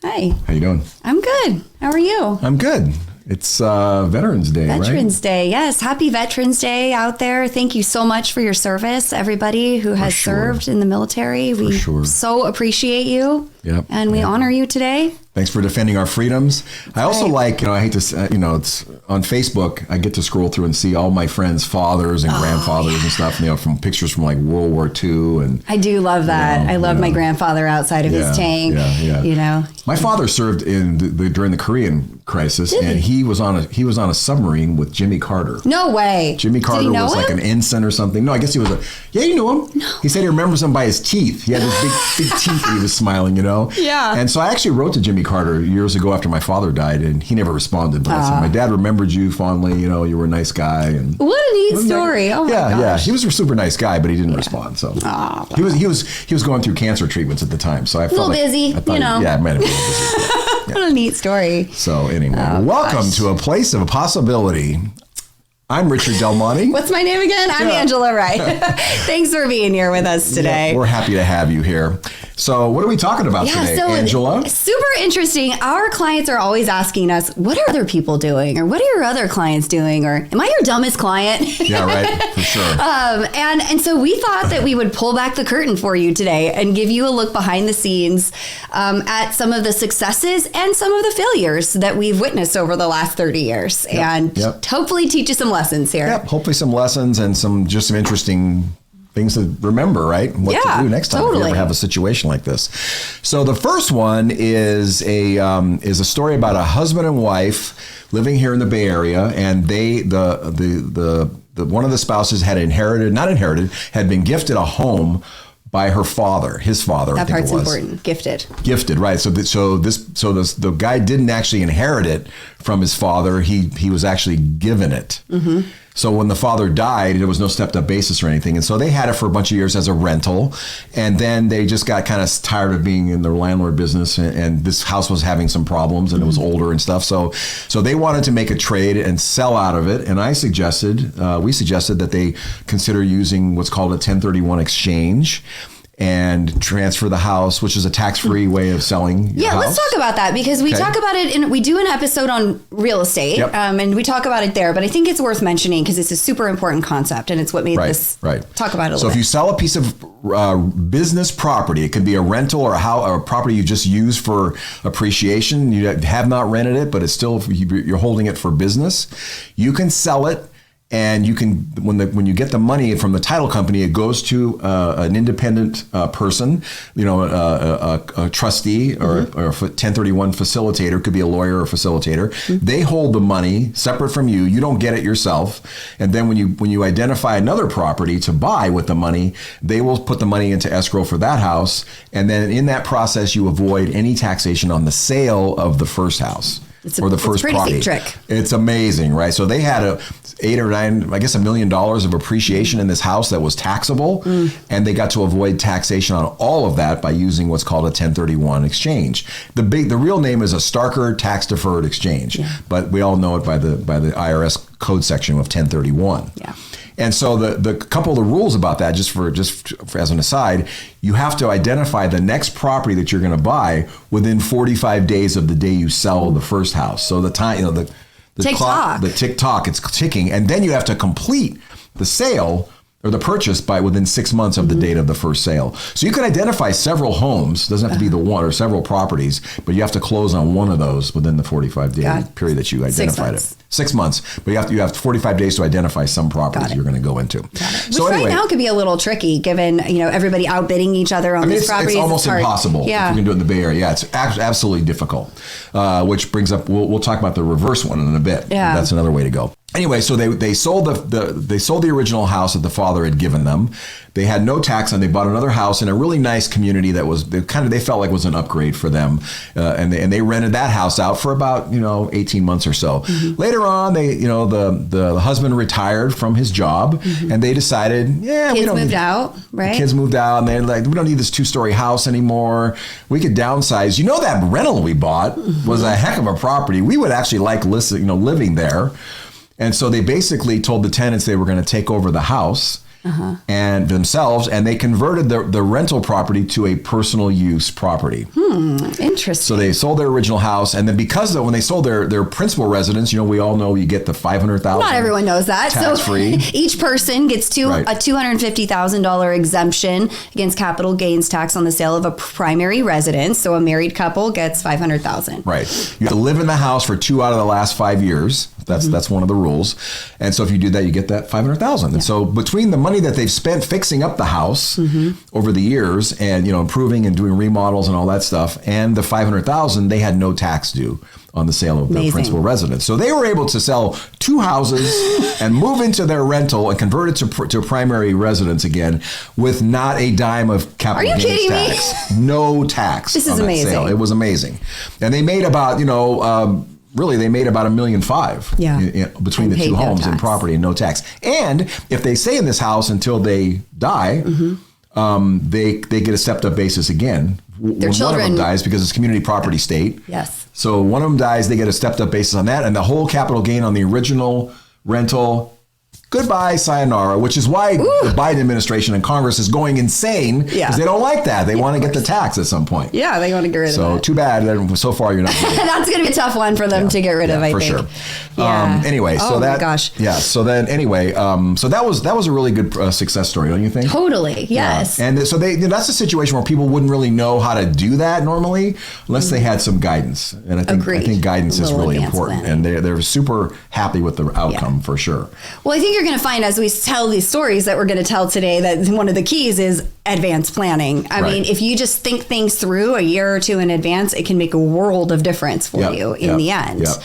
Hi. How you doing? I'm good. How are you? I'm good. It's Veterans Day, right? Veterans Day, yes. Happy Veterans Day out there. Thank you so much for your service, everybody who has served in the military. We so appreciate you. Yep. And we honor you today. Thanks for defending our freedoms. I also like, I hate to, it's on Facebook, I get to scroll through and see all my friends' fathers and grandfathers and stuff, from pictures from like World War II. And I do love that. I love my grandfather outside of his tank. My father served during the Korean crisis, and he was on a submarine with Jimmy Carter. No way. Jimmy Carter was like an ensign or something. No, I guess he was you knew him. No. He said he remembers him by his teeth. He had his big teeth. He was smiling, Yeah. And so I actually wrote to Jimmy Carter years ago after my father died, and he never responded. But I said, my dad remembered you fondly. You were a nice guy. And what a neat story. Oh my gosh. Yeah. He was a super nice guy, but he didn't respond. So he was going through cancer treatments at the time. So I felt busy, Yeah, it might have been a little busy. What a neat story. So anyway, welcome to a place of possibility. I'm Richard Del Monte. What's my name again? I'm Angela Wright. Thanks for being here with us today. Yeah, we're happy to have you here. So what are we talking about today, Angela? Super interesting. Our clients are always asking us, what are other people doing? Or what are your other clients doing? Or am I your dumbest client? Yeah, right. For sure. And so we thought that we would pull back the curtain for you today and give you a look behind the scenes at some of the successes and some of the failures that we've witnessed over the last 30 years. And hopefully teach you some lessons here. Yep, hopefully some lessons and some interesting things to remember, right? What to do next time if you ever have a situation like this. So the first one is a story about a husband and wife living here in the Bay Area, and the one of the spouses had been gifted a home by his father. That part's important. Gifted, right? So the guy didn't actually inherit it from his father. He was actually given it. Mm-hmm. So when the father died, there was no stepped up basis or anything, and so they had it for a bunch of years as a rental, and then they just got kind of tired of being in the landlord business, and this house was having some problems, and it was older and stuff. So they wanted to make a trade and sell out of it, and we suggested that they consider using what's called a 1031 exchange and transfer the house, which is a tax-free way of selling your house. Let's talk about that, because we talk about it, we do an episode on real estate, and we talk about it there, but I think it's worth mentioning because it's a super important concept, and it's what made this talk about it a little bit. So if you sell a piece of business property, it could be a rental or a property you just use for appreciation, you have not rented it, but it's still, you're holding it for business, you can sell it. And you can, when you get the money from the title company, it goes to an independent person, a trustee or a 1031 facilitator. It could be a lawyer or facilitator. Mm-hmm. They hold the money separate from you. You don't get it yourself. And then when you identify another property to buy with the money, they will put the money into escrow for that house. And then in that process, you avoid any taxation on the sale of the first house. It's a pretty big trick. It's amazing, right? So they had $1 million of appreciation in this house that was taxable, and they got to avoid taxation on all of that by using what's called a 1031 exchange. The real name is a Starker tax deferred exchange, but we all know it by the IRS code section of 1031. Yeah. And so the couple of the rules about that, just for as an aside, you have to identify the next property that you're going to buy within 45 days of the day you sell the first house. So the time, the clock, the tick-tock, it's ticking, and then you have to complete the sale or the purchase by within 6 months of the date of the first sale. So you can identify several homes, doesn't have to be the one, or several properties, but you have to close on one of those within the 45-day period that you identified it. 6 months, but you have 45 days to identify some properties you're going to go into. So right now could be a little tricky, given everybody outbidding each other on these properties. It's almost impossible if you can do it in the Bay Area. Yeah, it's absolutely difficult. Which brings up, we'll talk about the reverse one in a bit. Yeah, that's another way to go. Anyway, so they sold the original house that the father had given them. They had no tax, and they bought another house in a really nice community that was they felt like was an upgrade for them, and they rented that house out for about 18 months or so. Mm-hmm. Later on, the husband retired from his job, and they decided, kids moved out, right? Kids moved out, and they're like, we don't need this 2-story house anymore. We could downsize. That rental we bought was a heck of a property. We would actually like living there. And so they basically told the tenants they were going to take over the house, and themselves, and they converted the rental property to a personal use property. Interesting. So they sold their original house, and then because of when they sold their principal residence, we all know you get the $500,000. Not everyone knows that. Tax-free. So each person gets a $250,000 exemption against capital gains tax on the sale of a primary residence. So a married couple gets $500,000. Right. You have to live in the house for 2 out of the last 5 years. That's one of the rules. And so if you do that, you get that $500,000. And so between the money that they've spent fixing up the house over the years and, improving and doing remodels and all that stuff, and the $500,000, they had no tax due on the sale of their principal residence. So they were able to sell 2 houses and move into their rental and convert it to a primary residence again with not a dime of capital gains tax. No tax. This is amazing. Sale. It was amazing. And they made about, really, they made about $1.5 million between the 2 homes and property and no tax. And if they stay in this house until they die, they get a stepped up basis again. Their children. One of them dies because it's community property state. Yes. So one of them dies, they get a stepped up basis on that, and the whole capital gain on the original rental. Goodbye, sayonara, which is why the Biden administration and Congress is going insane because they don't like that. They want to get the tax at some point. Yeah, they want to get rid of it. So too bad that so far you're not getting it. That's going to be a tough one for them to get rid of, I think. For sure. Anyway, so that. Oh my gosh. Yeah. So then, anyway, so that was a really good success story, don't you think? Totally. Yes. Yeah. And so that's a situation where people wouldn't really know how to do that normally unless they had some guidance. And I think guidance is really important. And they're super happy with the outcome for sure. Well, I think you're going to find as we tell these stories that we're going to tell today that one of the keys is advanced planning. I mean, if you just think things through a year or two in advance, it can make a world of difference for you in the end. Yep.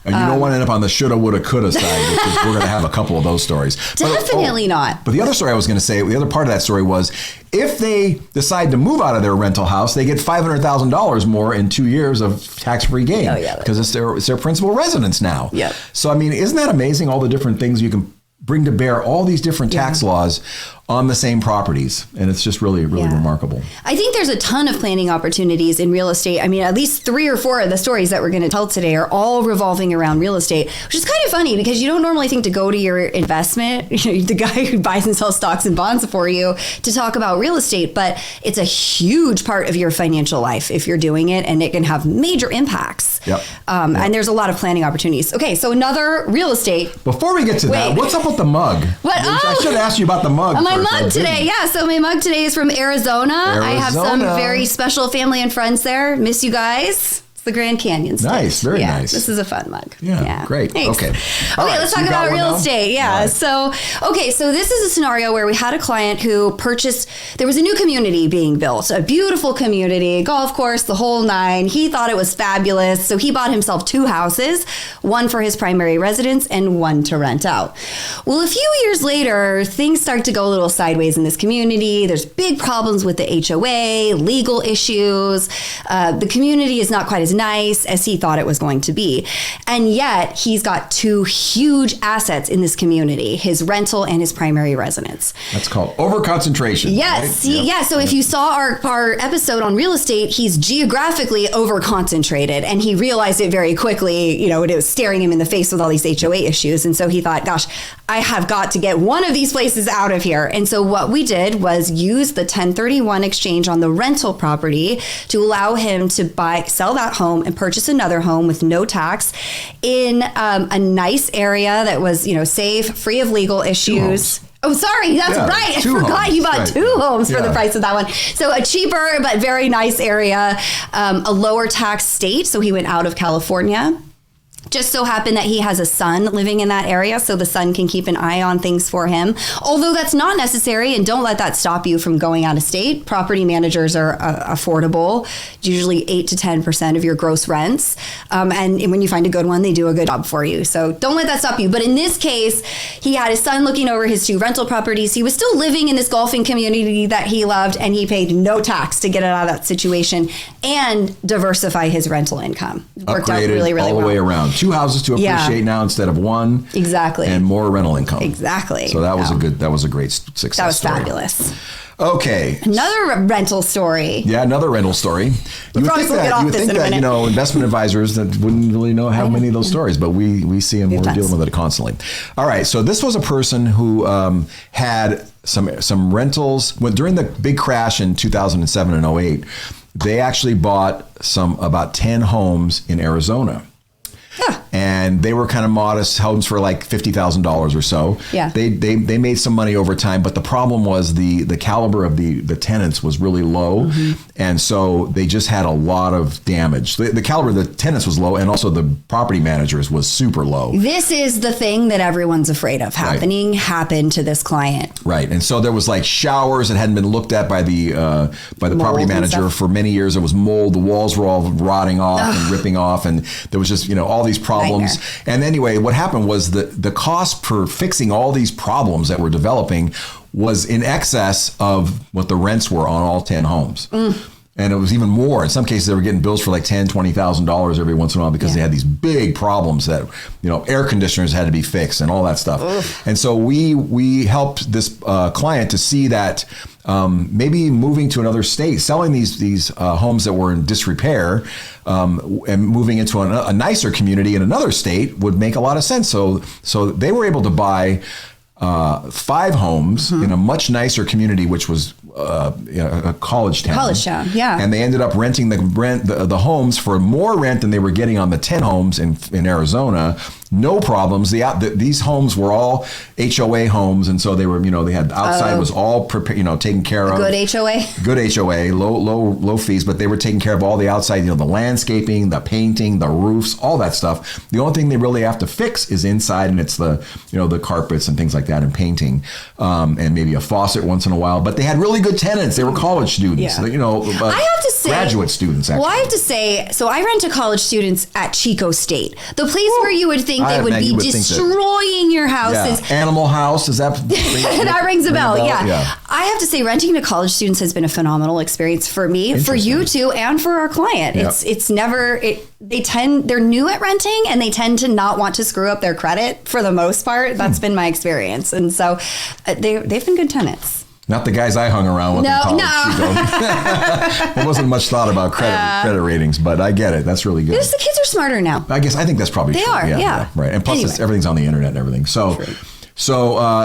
And you don't want to end up on the shoulda, woulda, coulda side, because we're going to have a couple of those stories. Definitely not. But the other story I was going to say, the other part of that story was, if they decide to move out of their rental house, they get $500,000 more in 2 years of tax-free gain because it's their principal residence now. Yep. So, I mean, isn't that amazing, all the different things you can bring to bear, all these different tax laws on the same properties. And it's just really, really remarkable. I think there's a ton of planning opportunities in real estate. I mean, at least 3 or 4 of the stories that we're going to tell today are all revolving around real estate, which is kind of funny because you don't normally think to go to your investment, the guy who buys and sells stocks and bonds for you, to talk about real estate. But it's a huge part of your financial life if you're doing it, and it can have major impacts. And there's a lot of planning opportunities. Okay, so another real estate. Before we get to that, what's up with the mug? What? I should have asked you about the mug. My mug today. Yeah, so my mug today is from Arizona. I have some very special family and friends there. Miss you guys. It's the Grand Canyon State. Nice, very nice. This is a fun mug. Yeah. Great. Thanks. Okay. Let's talk about real estate. Yeah. Right. So this is a scenario where we had a client who purchased, there was a new community being built, a beautiful community, golf course, the whole 9. He thought it was fabulous. So he bought himself 2 houses, one for his primary residence and one to rent out. Well, a few years later, things start to go a little sideways in this community. There's big problems with the HOA, legal issues. The community is not quite as nice as he thought it was going to be. And yet he's got 2 huge assets in this community, his rental and his primary residence. That's called overconcentration. Yes. Right? So if you saw our episode on real estate, he's geographically overconcentrated, and he realized it very quickly. It was staring him in the face with all these HOA issues. And so he thought, gosh, I have got to get one of these places out of here. And so what we did was use the 1031 exchange on the rental property to allow him to sell that home and purchase another home with no tax in a nice area that was, safe, free of legal issues. Oh, sorry. That's right. I forgot he bought 2 homes for the price of that one. So a cheaper but very nice area, a lower tax state. So he went out of California. Just so happened that he has a son living in that area, so the son can keep an eye on things for him. Although that's not necessary, and don't let that stop you from going out of state. Property managers are affordable, usually 8 to 10% of your gross rents. And when you find a good one, they do a good job for you. So don't let that stop you. But in this case, he had his son looking over his 2 rental properties. He was still living in this golfing community that he loved, and he paid no tax to get it out of that situation and diversify his rental income. It worked out really, really all the way around. 2 houses to appreciate now instead of 1. Exactly. And more rental income. Exactly. So that was a great success That was story. fabulous. Okay. Another rental story. Yeah, another rental story. You would think that investment advisors that wouldn't really know how many of those stories, but we see them. We're dealing with it constantly. All right, so this was a person who had some rentals during the big crash in 2007 and 08. They actually bought about 10 homes in Arizona. Yeah. And they were kind of modest homes for like $50,000 or so. Yeah. They made some money over time, but the problem was the caliber of the tenants was really low. And so they just had a lot of damage. The caliber of the tenants was low, and also the property managers was super low. This is the thing that everyone's afraid of happened to this client. Right. And so there was like showers that hadn't been looked at by the property manager for many years. There was mold. The walls were all rotting off and ripping off. And there was just, all these problems. Nightmare. And anyway, what happened was the cost per fixing all these problems that were developing was in excess of what the rents were on all 10 homes. And it was even more. In some cases, they were getting bills for like $10,000, $20,000 every once in a while because they had these big problems that, air conditioners had to be fixed and all that stuff. And so we helped this client to see that maybe moving to another state, selling these homes that were in disrepair, and moving into a nicer community in another state would make a lot of sense. So they were able to buy 5 homes in a much nicer community, which was a college town. College town, yeah. And they ended up renting the homes for more rent than they were getting on the 10 homes in Arizona. No problems. These homes were all HOA homes, and so they were, they had outside was all prepared, taken care of. Good HOA. Good HOA, low fees, but they were taking care of all the outside, the landscaping, the painting, the roofs, all that stuff. The only thing they really have to fix is inside, and it's the carpets and things like that, and painting, and maybe a faucet once in a while. But they had really good tenants. They were college students. I have to say, graduate students. Actually. Well, I have to say, so I rent to college students at Chico State, the place where you would think they would be destroying your houses. Yeah. Animal House, is that? That rings a bell. Yeah. I have to say, renting to college students has been a phenomenal experience for me, for you too, and for our client. Yep. They're new at renting, and they tend to not want to screw up their credit for the most part. That's been my experience, and so they've been good tenants. Not the guys I hung around with in college. There wasn't much thought about credit ratings, but I get it. That's really good. Because the kids are smarter now. I think that's probably true. They are, yeah. Right. And plus, everything's on the internet and everything. So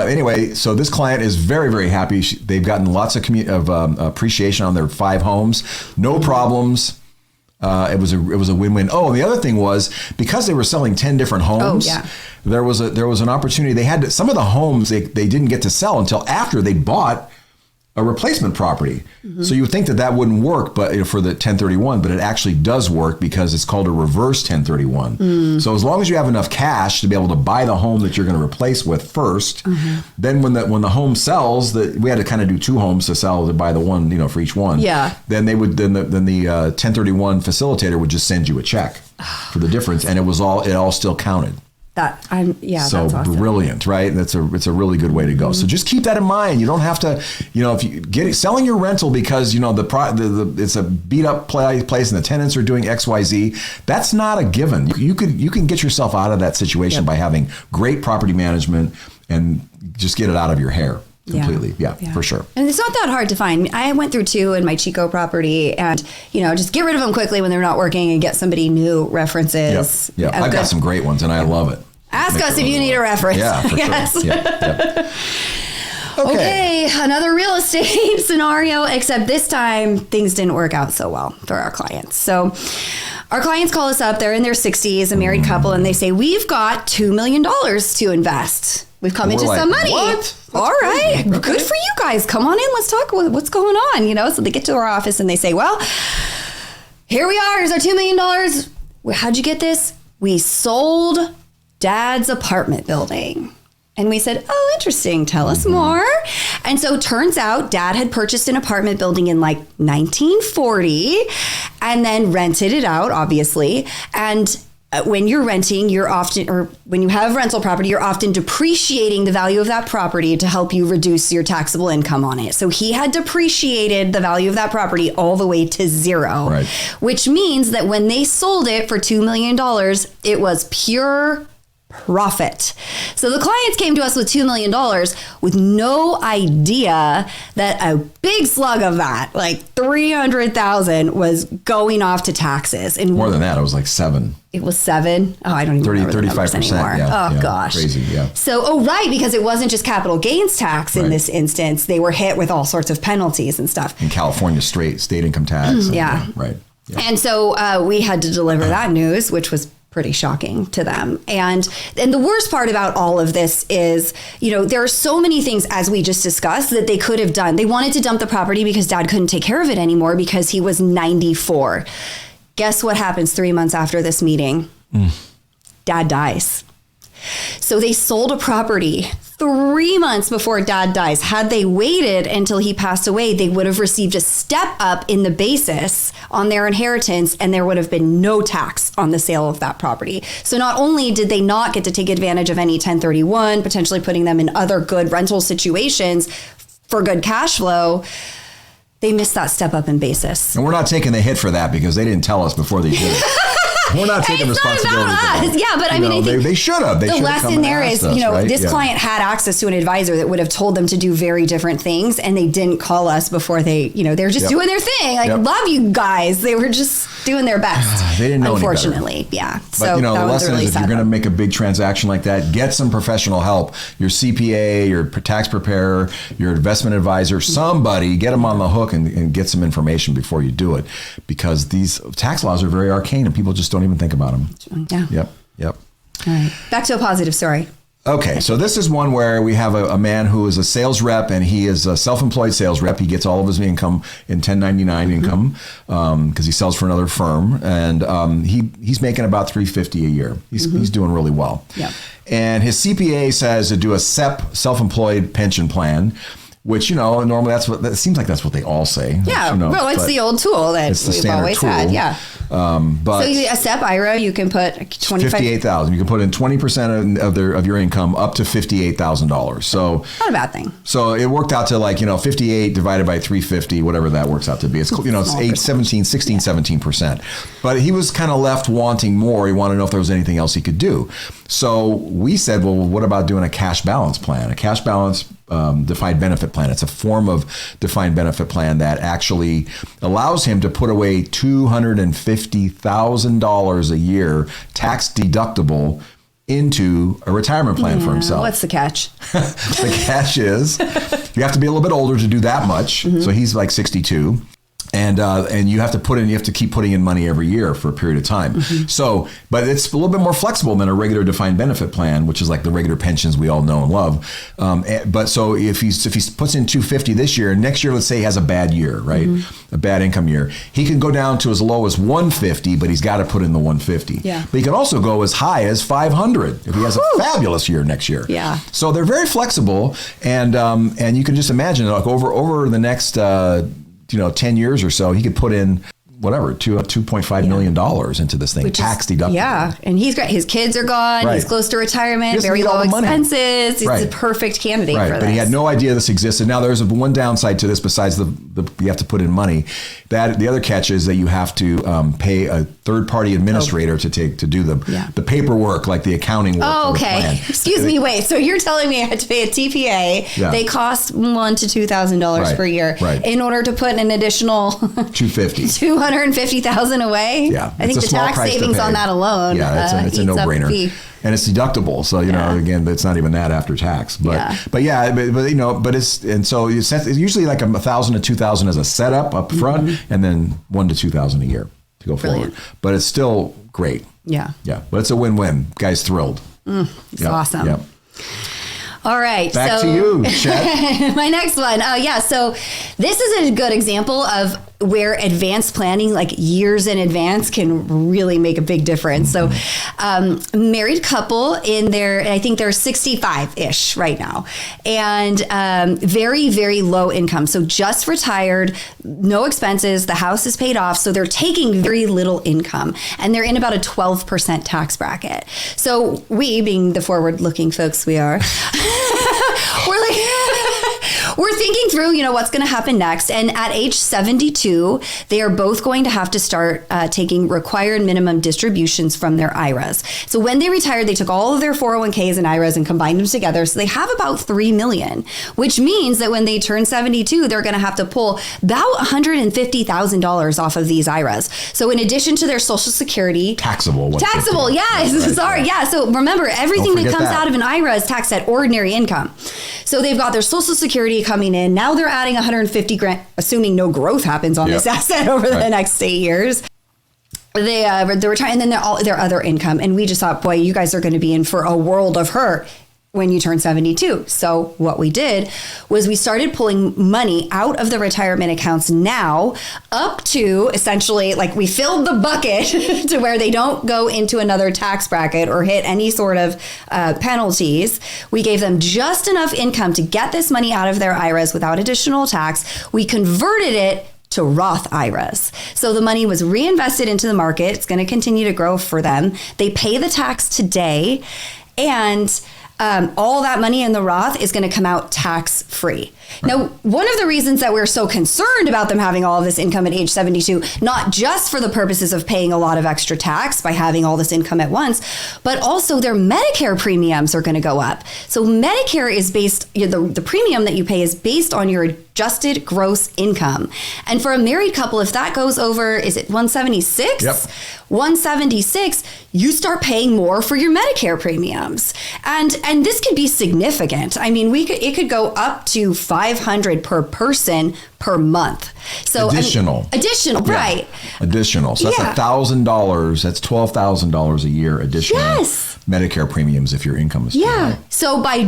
anyway, so this client is very, very happy. They've gotten lots of appreciation on their 5 homes. No problems. It was a win-win. Oh, and the other thing was, because they were selling 10 different homes, there was an opportunity. They had some of the homes they didn't get to sell until after they bought a replacement property. So you would think that wouldn't work, but for the 1031, but it actually does work because it's called a reverse 1031. So as long as you have enough cash to be able to buy the home that you're going to replace with first, then when the home sells, we had to kind of do 2 homes to sell to buy the one, for each one. Yeah. Then the 1031 facilitator would just send you a check for the difference, and it all still counted. That's awesome. Brilliant, right? It's a really good way to go. So just keep that in mind. You don't have to, if you selling your rental because it's a beat up place and the tenants are doing XYZ. That's not a given. You can get yourself out of that situation by having great property management and just get it out of your hair. Completely. Yeah, for sure. And it's not that hard to find. I went through 2 in my Chico property, and, just get rid of them quickly when they're not working and get somebody new references. Yeah. I've got some great ones, and I love it. Ask us if you need a reference. Yeah, for sure. Yep. Okay, another real estate scenario, except this time things didn't work out so well for our clients. So our clients call us up. They're in their 60s, a married couple, and they say, we've got $2 million to invest. We've come into some money. What? All right. Okay. Good for you guys. Come on in. Let's talk. What's going on? So they get to our office and they say, well, here we are. Here's our $2 million. How'd you get this? We sold Dad's apartment building. And we said, oh, interesting. Tell us more. And so it turns out Dad had purchased an apartment building in like 1940 and then rented it out, obviously. And when you're renting, when you have rental property, you're often depreciating the value of that property to help you reduce your taxable income on it. So he had depreciated the value of that property all the way to 0, which means that when they sold it for $2 million, it was pure profit. So the clients came to us with $2 million with no idea that a big slug of that, like $300,000, was going off to taxes. And more than that, it was like 7. It was 7. Oh, I don't even remember the numbers 35% anymore. yeah, Gosh. Crazy, yeah. So, right, because it wasn't just capital gains tax in this instance. They were hit with all sorts of penalties and stuff. In California, state income tax. Yeah. Right. Yeah. And so we had to deliver that news, which was pretty shocking to them. And the worst part about all of this is, there are so many things, as we just discussed, that they could have done. They wanted to dump the property because Dad couldn't take care of it anymore because he was 94. Guess what happens 3 months after this meeting? Dad dies. So they sold a property 3 months before Dad dies. Had they waited until he passed away, they would have received a step up in the basis on their inheritance, and there would have been no tax on the sale of that property. So not only did they not get to take advantage of any 1031, potentially putting them in other good rental situations for good cash flow, they missed that step up in basis. And we're not taking the hit for that because they didn't tell us before they did it. We're not taking responsibility for that. Yeah, but I mean, I think they should have. The lesson there is, right? This client had access to an advisor that would have told them to do very different things, and they didn't call us before they were just doing their thing. Like, love you guys. They were just doing their best. They didn't know unfortunately, any better. yeah. But so the lesson is if you're going to make a big transaction like that, get some professional help. Your CPA, your tax preparer, your investment advisor, somebody, get them on the hook and get some information before you do it, because these tax laws are very arcane and people just don't even think about them. Yeah. Yep. All right. Back to a positive story. Okay, so this is one where we have a man who is a sales rep, and he is a self-employed sales rep. He gets all of his income in 1099 income because he sells for another firm, and he's making about $350 a year. He's doing really well. Yeah. And his CPA says to do a SEP, self-employed pension plan, which, normally that seems like that's what they all say. Yeah, well, it's the old tool that we've always had. Yeah. But so a SEP IRA, you can put $58,000. You can put in 20% of your income up to $58,000. So not a bad thing. So it worked out to 58 divided by 350, whatever that works out to be. It's it's 17%. But he was kind of left wanting more. He wanted to know if there was anything else he could do. So we said, well, what about doing a cash balance plan? A cash balance defined benefit plan. It's a form of defined benefit plan that actually allows him to put away $250,000 a year, tax deductible, into a retirement plan for himself. What's the catch? The catch is you have to be a little bit older to do that much. So he's like 62. And you have to keep putting in money every year for a period of time. So, but it's a little bit more flexible than a regular defined benefit plan, which is like the regular pensions we all know and love. But so if he puts in $250 this year, next year, let's say he has a bad year, right? A bad income year, he can go down to as low as $150, but he's got to put in the $150. Yeah. But he can also go as high as $500 if he has a fabulous year next year. Yeah. So they're very flexible, and you can just imagine like over the next 10 years or so, he could put in whatever, $2.5 million into this thing, tax deductible. Yeah, and he's got his kids are gone. Right. He's close to retirement. Very low expenses. He's a perfect candidate for this. But he had no idea this existed. Now there's one downside to this besides the you have to put in money. That the other catch is that you have to pay a third party administrator to do the paperwork, like the accounting work. Oh, okay. Excuse me. Wait. So you're telling me I had to pay a TPA? Yeah. They cost $1,000 to $2,000 per year in order to put an additional $250,000 away. Yeah, I think the tax savings on that alone. Yeah, it's a no-brainer. And it's deductible, so again, it's not even that after tax. But it's usually like $1,000 to $2,000 as a setup up front, and then $1,000 to $2,000 a year to go forward. But it's still great. Yeah. But it's a win-win. Guy's thrilled. It's awesome. Yep. All right. Back to you, Chet. My next one. So this is a good example of where advanced planning, like years in advance, can really make a big difference. So married couple I think they're 65-ish right now, and very, very low income. So just retired, no expenses, the house is paid off. So they're taking very little income, and they're in about a 12% tax bracket. So we, being the forward-looking folks we are, we're thinking through, what's going to happen next. And at age 72, they are both going to have to start taking required minimum distributions from their IRAs. So when they retired, they took all of their 401ks and IRAs and combined them together. So they have about $3 million, which means that when they turn 72, they're going to have to pull about $150,000 off of these IRAs. So in addition to their Social Security, Taxable, yes. Right, Sorry, right. yeah. So remember, everything that comes that. out of an IRA is taxed at ordinary income. So they've got their Social Security coming in. Now they're adding 150 grand, assuming no growth happens on this asset over the next 8 years. They're retiring, and then their other income. And we just thought, boy, you guys are going to be in for a world of hurt when you turn 72. So what we did was we started pulling money out of the retirement accounts now up to essentially, like, we filled the bucket to where they don't go into another tax bracket or hit any sort of penalties. We gave them just enough income to get this money out of their IRAs without additional tax. We converted it to Roth IRAs. So the money was reinvested into the market. It's going to continue to grow for them. They pay the tax today, and all that money in the Roth is going to come out tax-free. Right. Now, one of the reasons that we're so concerned about them having all of this income at age 72, not just for the purposes of paying a lot of extra tax by having all this income at once, but also their Medicare premiums are going to go up. So Medicare is based, the premium that you pay is based on your adjusted gross income. And for a married couple, if that goes over, is it 176? Yep. 176, you start paying more for your Medicare premiums. And this could be significant. I mean, it could go up to $500 per person per month. So additional, right? Additional. So that's $1,000. That's $12,000 a year additional Medicare premiums if your income is high. So by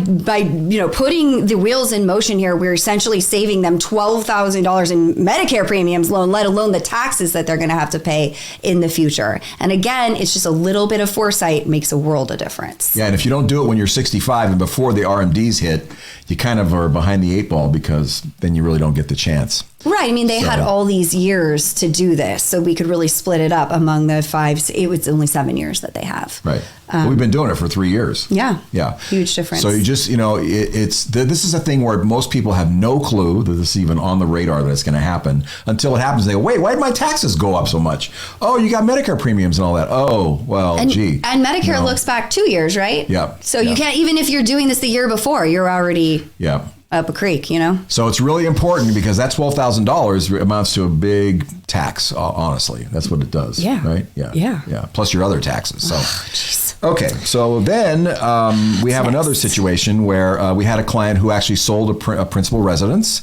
putting the wheels in motion here, we're essentially saving them $12,000 in Medicare premiums alone, let alone the taxes that they're going to have to pay in the future. And again, it's just a little bit of foresight makes a world of difference. Yeah, and if you don't do it when you're 65 and before the RMDs hit, you kind of are behind the 8 ball, because then you really don't get the chance. Right. I mean, they had all these years to do this, so we could really split it up among the 5. It was only 7 years that they have. Right. Well, we've been doing it for 3 years. Yeah. Yeah. Huge difference. So you just, this is a thing where most people have no clue that this is even on the radar that it's going to happen until it happens. They go, wait, why did my taxes go up so much? Oh, you got Medicare premiums and all that. Oh, well, gee. And Medicare looks back 2 years, right? Yeah. So you can't, even if you're doing this the year before, you're already up a creek, So it's really important, because that $12,000 amounts to a big tax, honestly. That's what it does. Yeah. Right? Yeah. Plus your other taxes. So, okay. So then we have another situation where we had a client who actually sold a principal residence,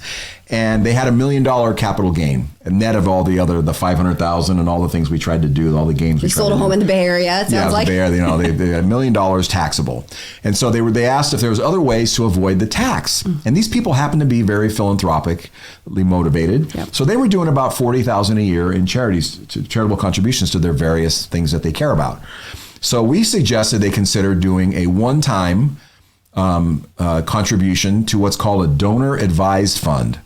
and they had $1 million capital gain, a net of all the $500,000 and all the things we tried to do, all the games we tried to do. Sold a home in the Bay Area. It sounds like. The Bay Area, they had $1 million taxable, and so they asked if there was other ways to avoid the tax. And these people happen to be very philanthropically motivated, so they were doing about $40,000 a year in charitable contributions to their various things that they care about. So we suggested they consider doing a one-time contribution to what's called a donor advised fund.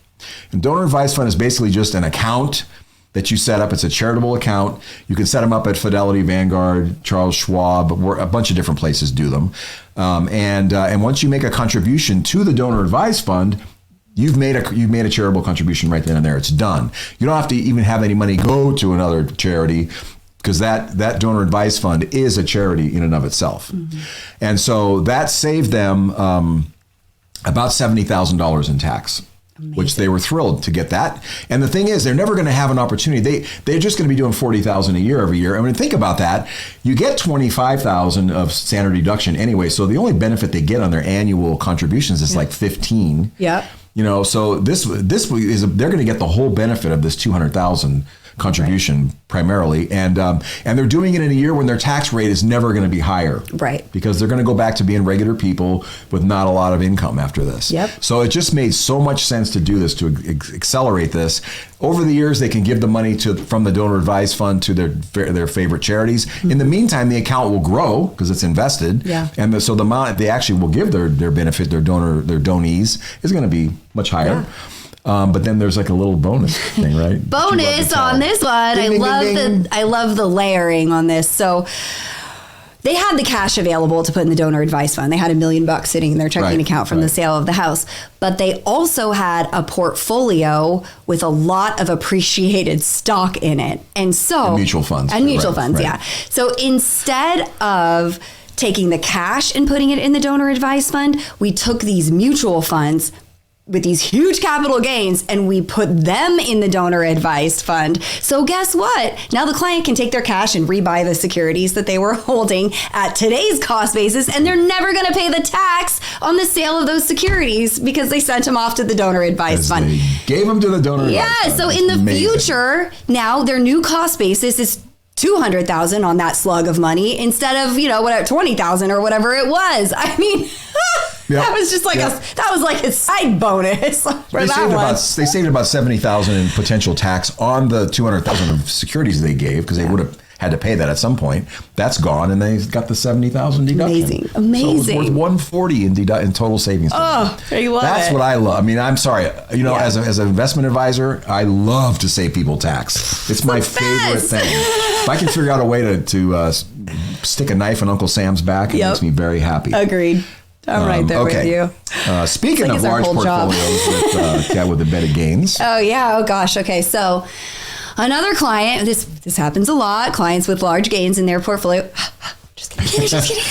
And donor advised fund is basically just an account that you set up. It's a charitable account. You can set them up at Fidelity, Vanguard, Charles Schwab, a bunch of different places do them. And once you make a contribution to the donor advised fund, you've made a charitable contribution right then and there. It's done. You don't have to even have any money go to another charity, because that donor advised fund is a charity in and of itself. And so that saved them about $70,000 in tax. Amazing. Which they were thrilled to get that. And the thing is, they're never going to have an opportunity. They're just going to be doing $40,000 a year every year. I mean, think about that. You get $25,000 of standard deduction anyway. So the only benefit they get on their annual contributions is like $15,000. Yeah. So this is they're going to get the whole benefit of this $200,000 contribution primarily, and they're doing it in a year when their tax rate is never going to be higher, right? Because they're going to go back to being regular people with not a lot of income after this. Yep. So it just made so much sense to do this, to accelerate this. Over the years, they can give the money from the donor advised fund to their favorite charities. In the meantime, the account will grow because it's invested, and so the amount they actually will give their benefit, their donees, is going to be much higher. Yeah. But then there's like a little bonus thing, right? Bonus on this one. Ding, ding, ding, ding. I love the layering on this. So they had the cash available to put in the donor advised fund. They had $1 million sitting in their checking account from the sale of the house. But they also had a portfolio with a lot of appreciated stock in it. And mutual funds. And mutual funds, yeah. So instead of taking the cash and putting it in the donor advised fund, we took these mutual funds with these huge capital gains and we put them in the donor advised fund. So guess what? Now the client can take their cash and rebuy the securities that they were holding at today's cost basis, and they're never going to pay the tax on the sale of those securities because they sent them off to the donor advised fund. They gave them to the donor advised fund. Yeah, so in the future, now their new cost basis is $200,000 on that slug of money instead of, whatever, $20,000 or whatever it was. I mean, that was just like that was like a side bonus for they saved about $70,000 in potential tax on the $200,000 of securities they gave because they would have had to pay that at some point. That's gone, and they got the $70,000 deduction. Amazing. So it was worth $140 in total savings. Oh, I love That's what I love. I mean, I'm sorry. As an investment advisor, I love to save people tax. It's my favorite thing. If I can figure out a way to stick a knife in Uncle Sam's back, it makes me very happy. Agreed. I'm right there with you. Speaking of large portfolios with embedded gains. Oh, yeah. Oh, gosh. Okay. So another client, this happens a lot, clients with large gains in their portfolio. Just kidding.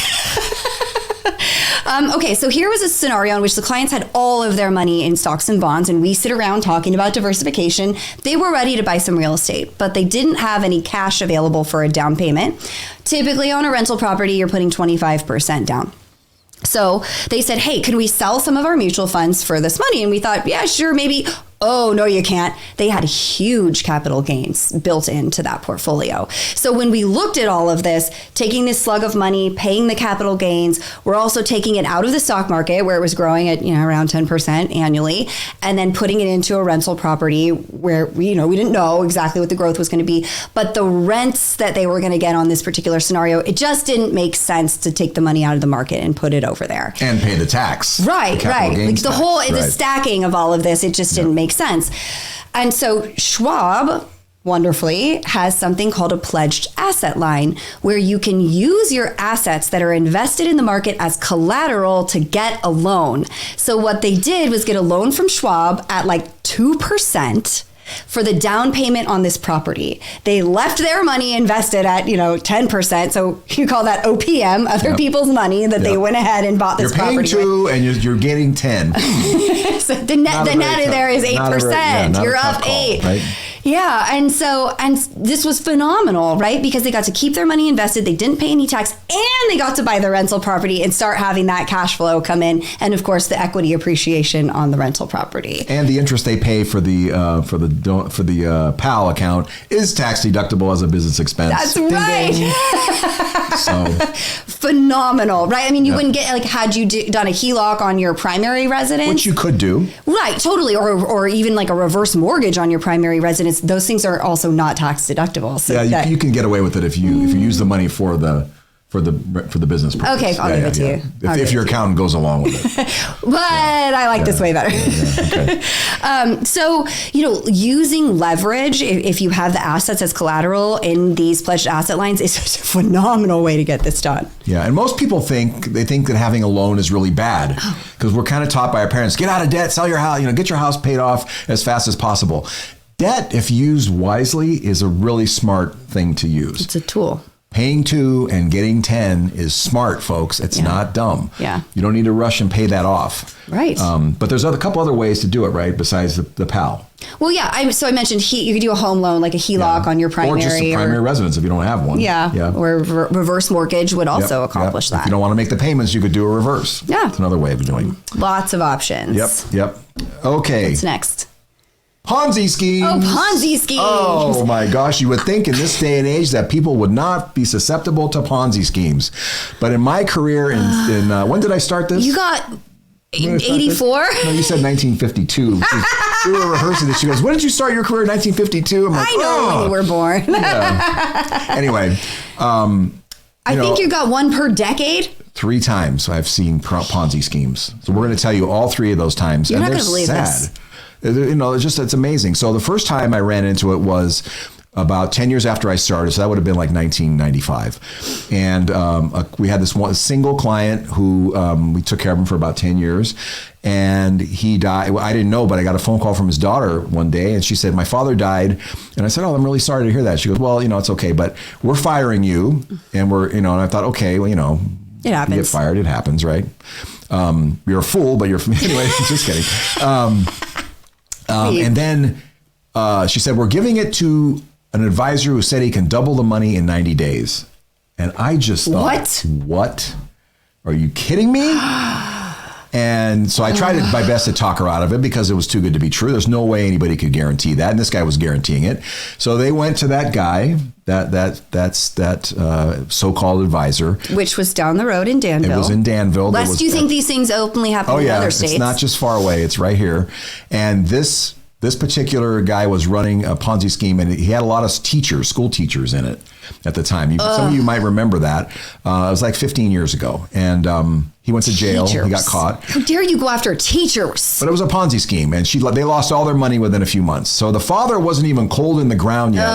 Okay, so here was a scenario in which the clients had all of their money in stocks and bonds, and we sit around talking about diversification. They were ready to buy some real estate, but they didn't have any cash available for a down payment. Typically on a rental property, you're putting 25% down. So they said, hey, can we sell some of our mutual funds for this money? And we thought, yeah, sure, maybe. Oh, no, you can't. They had huge capital gains built into that portfolio. So when we looked at all of this, taking this slug of money, paying the capital gains, we're also taking it out of the stock market where it was growing at around 10% annually, and then putting it into a rental property where we didn't know exactly what the growth was going to be, but the rents that they were going to get on this particular scenario, it just didn't make sense to take the money out of the market and put it over there and pay the tax. Right. The stacking of all of this, it just didn't make sense. And so Schwab wonderfully has something called a pledged asset line where you can use your assets that are invested in the market as collateral to get a loan. So what they did was get a loan from Schwab at like 2% for the down payment on this property. They left their money invested at 10%. So you call that OPM, other people's money that they went ahead and bought this property. You're paying 2 and you're getting 10. So the net there is 8%. You're up 8. Right? Yeah, and this was phenomenal, right? Because they got to keep their money invested, they didn't pay any tax, and they got to buy the rental property and start having that cash flow come in, and of course the equity appreciation on the rental property. And the interest they pay for the PAL account is tax deductible as a business expense. That's right. So phenomenal, right? I mean, you wouldn't get had you done a HELOC on your primary residence, which you could do, right? Totally, or even like a reverse mortgage on your primary residence. Those things are also not tax deductible. So you can get away with it if you use the money for the business purpose. Okay, I'll give it to you. If your accountant goes along with it. But I like this way better. Okay. So, using leverage, if you have the assets as collateral in these pledged asset lines, is just a phenomenal way to get this done. Yeah, and most people think that having a loan is really bad because we're kind of taught by our parents, get out of debt, sell your house, get your house paid off as fast as possible. Debt, if used wisely, is a really smart thing to use. It's a tool. Paying 2 and getting 10 is smart, folks. It's not dumb. Yeah. You don't need to rush and pay that off. Right. But there's a couple other ways to do it, right? Besides the PAL. Well, yeah. I mentioned you could do a home loan, like a HELOC on your primary. Or just a primary residence if you don't have one. Yeah. Or reverse mortgage would also accomplish that. If you don't want to make the payments, you could do a reverse. Yeah. It's another way of doing it. Lots of options. Yep. Okay. What's next? Ponzi schemes. Oh, Ponzi schemes. Oh, my gosh. You would think in this day and age that people would not be susceptible to Ponzi schemes. But in my career, when did I start this? You got 84? No, you said 1952. We were rehearsing this. She goes, when did you start your career in 1952? I'm like, I know when you were born. Anyway. I think you got one per decade. 3 times I've seen Ponzi schemes. So we're going to tell you all 3 of those times. You're not going to believe this. It's amazing. So the first time I ran into it was about 10 years after I started. So that would have been like 1995. And we had this one single client who we took care of him for about 10 years. And he died. I didn't know, but I got a phone call from his daughter one day, and she said, my father died. And I said, oh, I'm really sorry to hear that. She goes, well, it's okay, but we're firing you. And and I thought, okay, well, it happens. You get fired, it happens, right? You're a fool, but anyway, just kidding. And then she said, we're giving it to an advisor who said he can double the money in 90 days. And I just thought, what? Are you kidding me? And so I tried my best to talk her out of it because it was too good to be true. There's no way anybody could guarantee that. And this guy was guaranteeing it. So they went to that guy, that so-called advisor. Which was down the road in Danville. It was in Danville. Lest you think these things openly happen in other states. It's not just far away. It's right here. And this particular guy was running a Ponzi scheme, and he had a lot of school teachers in it at the time. Some of you might remember that. It was like 15 years ago. And he went to jail. He got caught. How dare you go after teachers? But it was a Ponzi scheme, and they lost all their money within a few months. So the father wasn't even cold in the ground yet.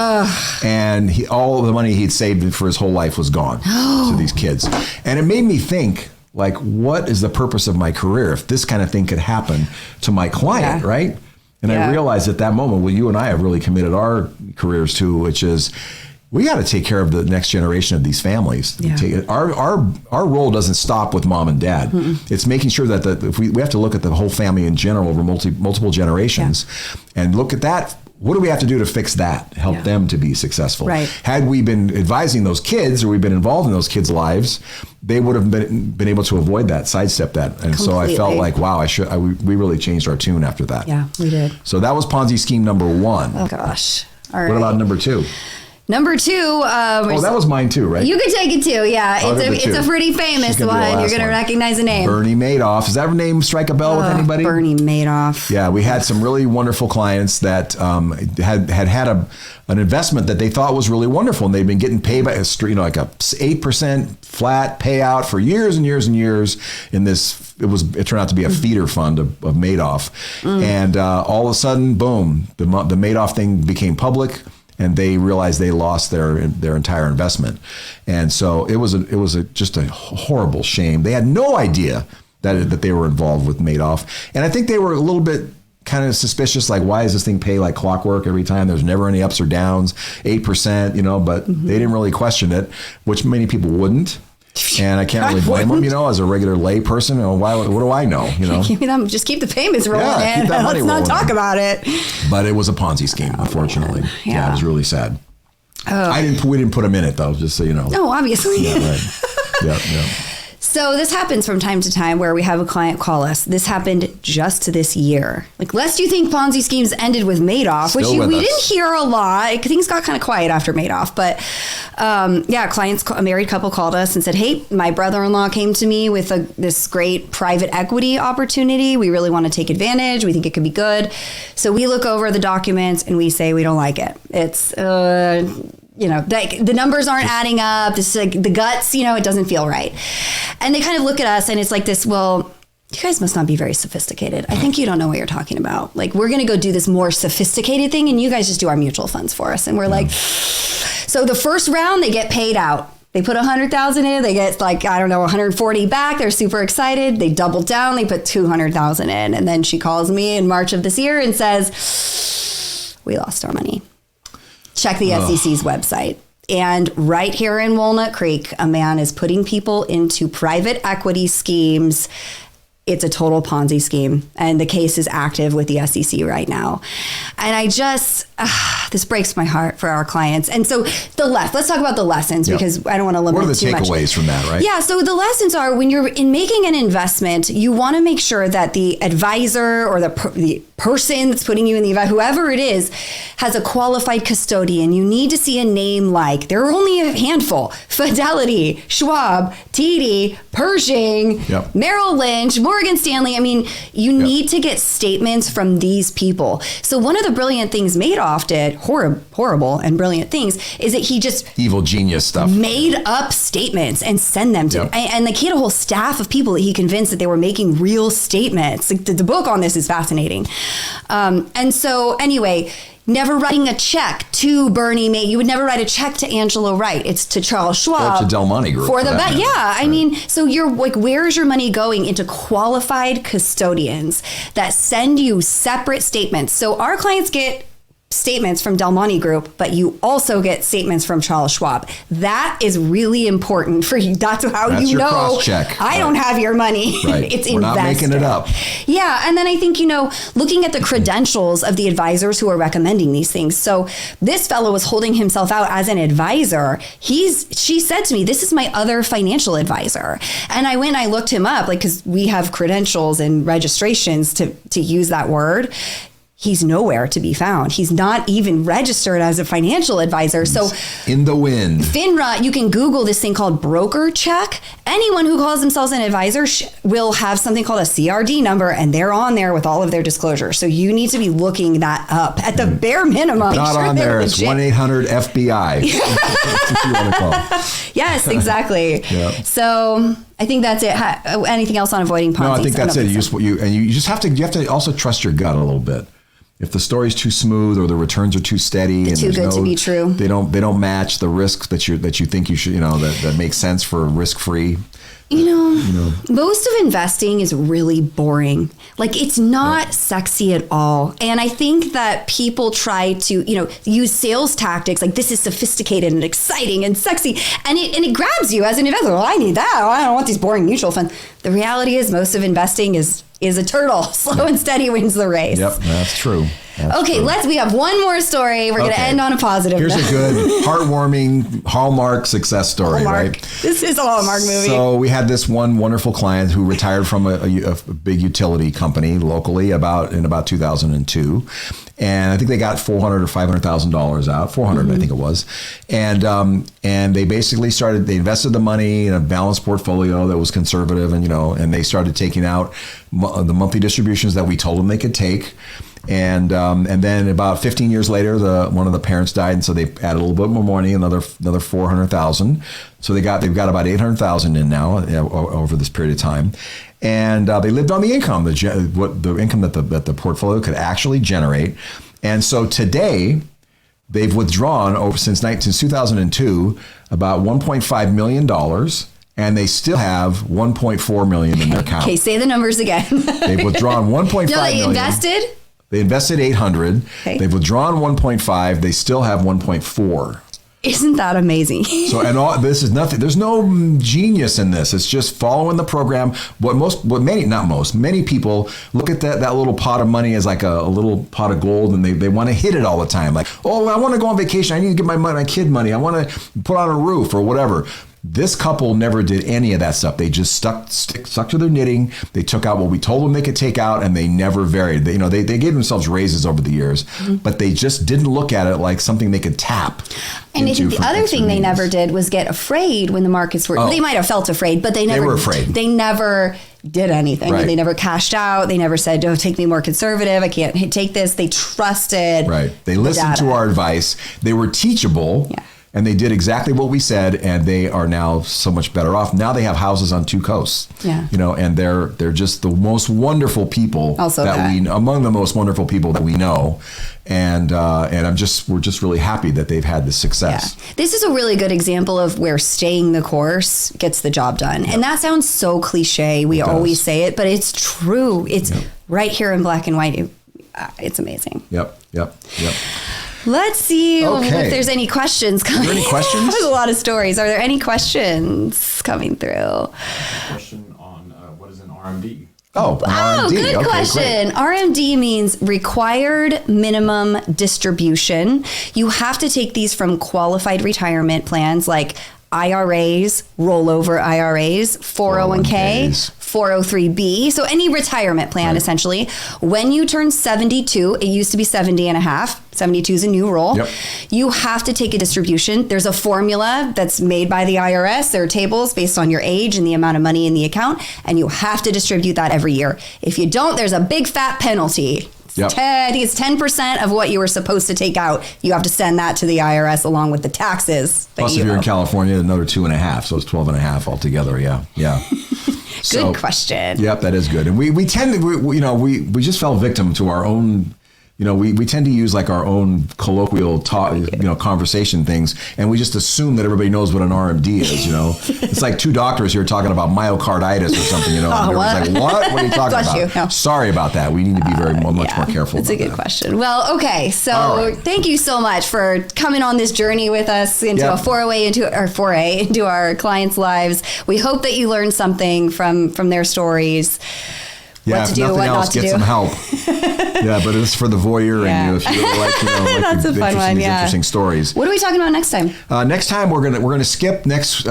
And all of the money he'd saved for his whole life was gone to these kids. And it made me think, like, what is the purpose of my career if this kind of thing could happen to my client, right? And I realized at that moment, well, you and I have really committed our careers to, which is we got to take care of the next generation of these families. Yeah. Our role doesn't stop with mom and dad. Mm-mm. It's making sure that if we have to look at the whole family in general over multiple generations and look at that. What do we have to do to fix that, help them to be successful? Right. Had we been advising those kids or we've been involved in those kids' lives, they would have been able to avoid that, sidestep that. And completely. So I felt like, wow, we really changed our tune after that. Yeah, we did. So that was Ponzi scheme number 1. Oh, gosh. All right. What about number 2? Number 2. That was mine too, right? You can take it too, yeah. It's a pretty famous one. You're going to recognize the name. Bernie Madoff. Does that name strike a bell with anybody? Bernie Madoff. Yeah, we had some really wonderful clients that had an investment that they thought was really wwonderful, and they'd been getting paid by like a 8% flat payout for years and years and years in this. It turned out to be a feeder fund of Madoff. And all of a sudden, boom, the Madoff thing became public. And they realized they lost their entire investment, and so it was just a horrible shame. They had no idea that they were involved with Madoff, and I think they were a little bit kind of suspicious, like, why does this thing pay like clockwork every time? There's never any ups or downs, 8%, but they didn't really question it, which many people wouldn't. And I can't really blame them, as a regular lay person. What do I know? Just keep the payments rolling in. Keep that money Let's not talk about it. But it was a Ponzi scheme, unfortunately. Yeah, it was really sad. We didn't put them in it though, just so you know. Oh, obviously. Yeah, right. Yeah. So this happens from time to time where we have a client call us. This happened just this year. Like, lest you think Ponzi schemes ended with Madoff, which we didn't hear a lot. Things got kind of quiet after Madoff. But a married couple called us and said, hey, my brother-in-law came to me with this great private equity opportunity. We really want to take advantage. We think it could be good. So we look over the documents and we say we don't like it. It's... the numbers aren't adding up. This is like the guts, it doesn't feel right. And they kind of look at us and it's like this, well, you guys must not be very sophisticated. I think you don't know what you're talking about. Like, we're going to go do this more sophisticated thing and you guys just do our mutual funds for us. And we're like, so the first round, they get paid out. They put 100,000 in, they get 140 back. They're super excited. They double down, they put 200,000 in. And then she calls me in March of this year and says, we lost our money. Check the SEC's website. And right here in Walnut Creek, a man is putting people into private equity schemes. It's a total Ponzi scheme. And the case is active with the SEC right now. And I just, this breaks my heart for our clients. And so let's talk about the lessons because I don't want to limit too much. What are the takeaways from that, right? Yeah, so the lessons are when you're making an investment, you want to make sure that the advisor or the person that's putting you in the event, whoever it is, has a qualified custodian. You need to see a name like, there are only a handful: Fidelity, Schwab, TD, Pershing, Merrill Lynch, Morgan Stanley. I mean, you need to get statements from these people. So one of the brilliant things Madoff did, horrible and brilliant things, is that he just evil genius stuff made up statements and send them to and he had a whole staff of people that he convinced that they were making real statements. Like, the book on this is fascinating. And so anyway, never writing a check to Bernie Madoff. You would never write a check to Angela Wright. It's to Charles Schwab. Or to Del Monte Group. For the bet. Yeah. I mean, so you're like, where is your money going? Into qualified custodians that send you separate statements. So our clients get statements from Del Monte Group, but you also get statements from Charles Schwab. That is really important for you. That's you your know cross-check. I don't have your money. Right. It's We're invested. not making it up. Yeah. And then I think, looking at the credentials of the advisors who are recommending these things. So this fellow was holding himself out as an advisor. She said to me, this is my other financial advisor. And I went and I looked him up, because we have credentials and registrations to use that word. He's nowhere to be found. He's not even registered as a financial advisor. So in the wind. FINRA, you can Google this thing called broker check. Anyone who calls themselves an advisor will have something called a CRD number, and they're on there with all of their disclosures. So you need to be looking that up at the bare minimum. Not on there. It's 1-800-FBI. If you want to call. Yes, exactly. Yep. So I think that's it. Anything else on avoiding Ponzi? No, I think that's it. You just have to also trust your gut a little bit. If the story's too smooth or the returns are too steady and too good to be true, they don't match the risks that you think you should, that makes sense for risk free. Most of investing is really boring. Like, it's not sexy at all. And I think that people try to, use sales tactics like, this is sophisticated and exciting and sexy. And it grabs you as an investor. Well, I need that. I don't want these boring mutual funds. The reality is most of investing is a turtle. Slow and steady wins the race. Yep, that's true. Okay, we have one more story. We're going to end on a positive note. Here's a good, heartwarming Hallmark success story, Hallmark. right? This is a Hallmark movie. So we had this one wonderful client who retired from a big utility company locally in about 2002. And I think they got $400,000 or $500,000 out, $400,000 I think it was. And they basically they invested the money in a balanced portfolio that was conservative, and they started taking out the monthly distributions that we told them they could take. And then about 15 years later, one of the parents died, and so they added a little bit more money, another $400,000. So they've got about $800,000 in now over this period of time, and they lived on the income, the income that the portfolio could actually generate. And so today, they've withdrawn since 2002 about $1.5 million. And they still have $1.4 million in their account. Okay, say the numbers again. They've withdrawn $1.5 million. They invested? They invested $800,000. Okay. They've withdrawn $1.5. They still have $1.4. Isn't that amazing? So, and this is nothing. There's no genius in this. It's just following the program. Many people look at that little pot of money as like a little pot of gold, and they want to hit it all the time. Like, oh, I want to go on vacation. I need to get my kid money. I want to put on a roof or whatever. This couple never did any of that stuff. They just stuck to their knitting. They took out what we told them they could take out, and they never varied. They gave themselves raises over the years, but they just didn't look at it like something they could tap. And I think the other thing they never did was get afraid when the markets were. Oh. They might have felt afraid, but they were afraid. They never did anything. Right. They never cashed out. They never said, "Oh, take me more conservative. I can't take this." They trusted. Right. They listened to our advice. They were teachable. Yeah. And they did exactly what we said, and they are now so much better off. Now they have houses on two coasts. Yeah. And they're just the most wonderful people among the most wonderful people that we know. And we're just really happy that they've had this success. Yeah. This is a really good example of where staying the course gets the job done. Yep. And that sounds so cliche. We always say it, but it's true. It's right here in black and white. It's amazing. Yep. Let's see if there's any questions coming. Are there any questions? There's a lot of stories. Are there any questions coming through? Question on what is an RMD? RMD. Good question. Great. RMD means required minimum distribution. You have to take these from qualified retirement plans like IRAs, rollover IRAs, 401k, 403b. So any retirement plan, essentially. When you turn 72, it used to be 70 and a half. 72 is a new rule. Yep. You have to take a distribution. There's a formula that's made by the IRS. There are tables based on your age and the amount of money in the account, and you have to distribute that every year. If you don't, there's a big fat penalty. Yep. I think it's 10% of what you were supposed to take out. You have to send that to the IRS along with the taxes. Plus, if you're in California, another 2.5, so it's 12.5 altogether. Yeah. Good question. Yep, that is good. And we tend to, we just fell victim to our own we tend to use like our own colloquial talk, conversation things, and we just assume that everybody knows what an RMD is. It's like two doctors here talking about myocarditis or something. And everyone's like, what? What are you talking about? No. Sorry about that. We need to be much more careful. That's a good question. Well, okay, so thank you so much for coming on this journey with us into a foray into our clients' lives. We hope that you learned something from their stories. Yeah, what to if do, nothing what else, not to get do. some help. Yeah, but it's for the voyeur, and if you really like, That's a fun one. these interesting stories. What are we talking about next time? Next time we're gonna skip the next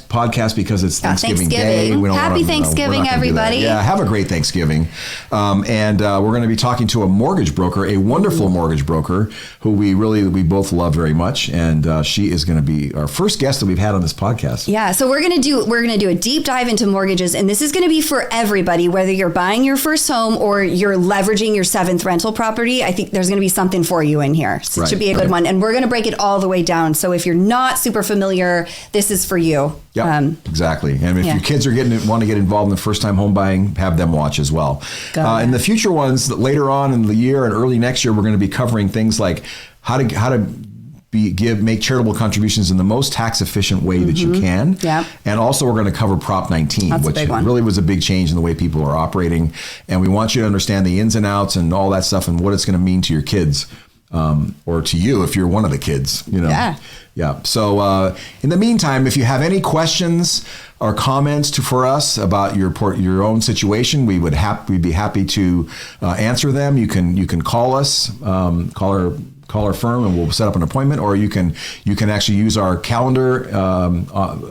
podcast because it's Thanksgiving Day. We don't Happy Thanksgiving, everybody! Yeah, have a great Thanksgiving. And we're going to be talking to a mortgage broker, a wonderful mortgage broker who we both love very much, and she is going to be our first guest that we've had on this podcast. Yeah, so we're gonna do a deep dive into mortgages, and this is going to be for everybody, whether you're buying your first home or you're leveraging your seventh rental property. I think there's going to be something for you in here. So it should be a good one. And we're going to break it all the way down. So if you're not super familiar, this is for you. Yeah, exactly. And if your kids want to get involved in the first time home buying, have them watch as well. In the future ones, later on in the year and early next year, we're going to be covering things like how to make charitable contributions in the most tax efficient way that you can. Yeah. And also we're going to cover Prop 19, which really was a big change in the way people are operating. And we want you to understand the ins and outs and all that stuff and what it's going to mean to your kids, or to you if you're one of the kids, Yeah. So in the meantime, if you have any questions or comments for us about your own situation, we'd be happy to answer them. You can call us, call our firm, and we'll set up an appointment, or you can actually use our calendar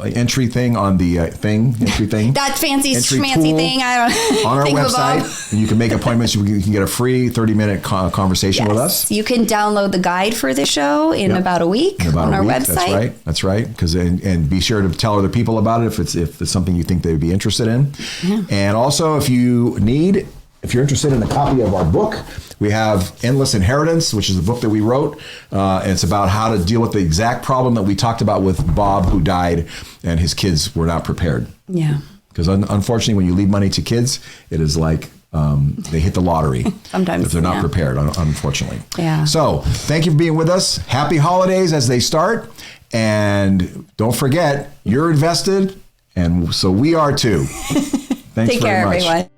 entry thing on the entry thing. That fancy thing. I don't on our website, and you can make appointments. You can get a free 30-minute conversation with us. You can download the guide for the show in about a week on our website. That's right. And be sure to tell other people about it if it's something you think they would be interested in. Yeah. And also, if you're interested in a copy of our book, we have Endless Inheritance, which is the book that we wrote. And it's about how to deal with the exact problem that we talked about with Bob, who died, and his kids were not prepared. Yeah. Because unfortunately, when you leave money to kids, it is like they hit the lottery. Sometimes. If they're not prepared, unfortunately. Yeah. So thank you for being with us. Happy holidays as they start. And don't forget, you're invested, and so we are too. Thanks Take care, very much. everyone.